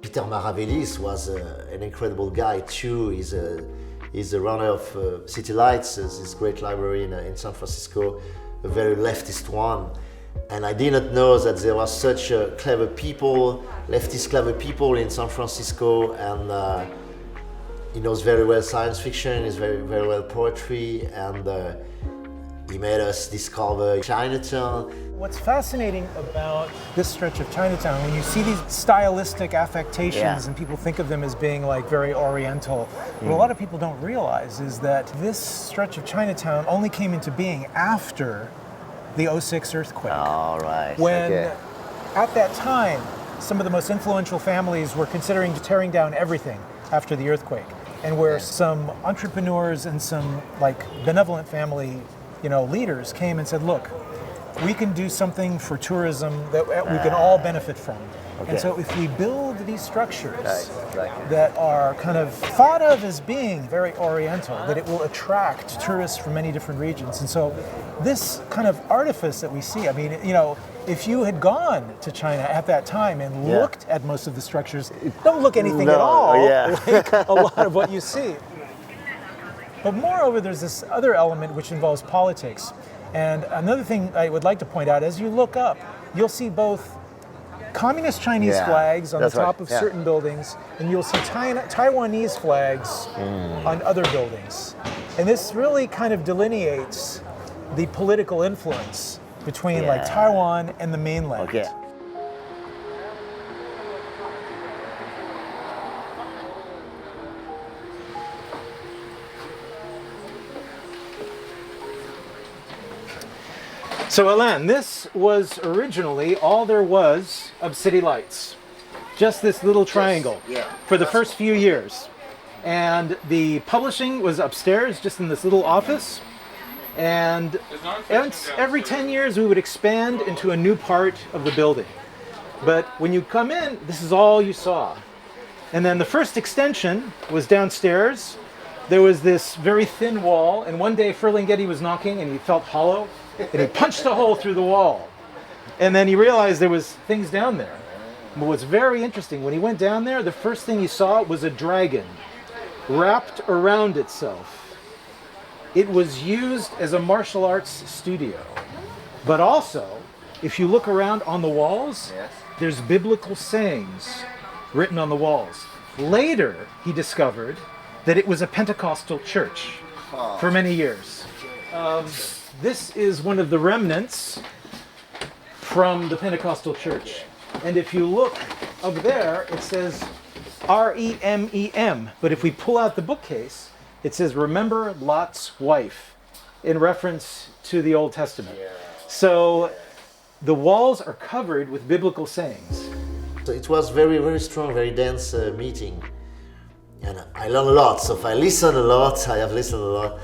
Peter Maravelis was an incredible guy too. He's the runner of City Lights, this great library in San Francisco, a very leftist one. And I didn't know that there were such clever people, leftist clever people in San Francisco, and he knows very well science fiction, he's very well poetry, and he made us discover Chinatown. What's fascinating about this stretch of Chinatown, when you see these stylistic affectations and people think of them as being like very oriental, what a lot of people don't realize is that this stretch of Chinatown only came into being after the '06 earthquake. All right. When at that time, some of the most influential families were considering tearing down everything after the earthquake, and where some entrepreneurs and some like benevolent family, leaders came and said, look, we can do something for tourism that we can all benefit from. And so if we build these structures that are kind of thought of as being very oriental, that it will attract tourists from many different regions. And so this kind of artifice that we see, I mean, if you had gone to China at that time and looked at most of the structures, don't look anything at all like a lot of what you see. But moreover, there's this other element which involves politics. And another thing I would like to point out, as you look up, you'll see both communist Chinese flags on the top of certain buildings, and you'll see Taiwanese flags on other buildings. And this really kind of delineates the political influence between like Taiwan and the mainland. Okay. So Alain, this was originally all there was of City Lights. Just this little triangle for the first few years. And the publishing was upstairs, just in this little office. And every 10 years we would expand into a new part of the building. But when you come in, this is all you saw. And then the first extension was downstairs. There was this very thin wall, and one day Ferlinghetti was knocking and he felt hollow, and he punched a hole through the wall. And then he realized there was things down there. But what's very interesting, when he went down there, the first thing he saw was a dragon wrapped around itself. It was used as a martial arts studio. But also, if you look around on the walls, there's biblical sayings written on the walls. Later, he discovered that it was a Pentecostal church for many years. This is one of the remnants from the Pentecostal church. And if you look up there, it says R-E-M-E-M. But if we pull out the bookcase, it says, remember Lot's wife, in reference to the Old Testament. So the walls are covered with biblical sayings. So it was very strong, very dense meeting. And I learned a lot, so I listened a lot, I have listened a lot.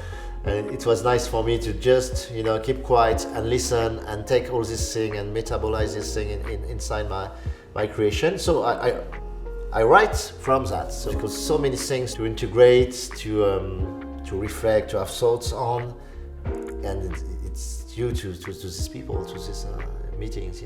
And it was nice for me to just, keep quiet and listen and take all this thing and metabolize this thing inside my creation. So I write from that, because so many things to integrate, to reflect, to have thoughts on, and it's due to these people, to these meetings,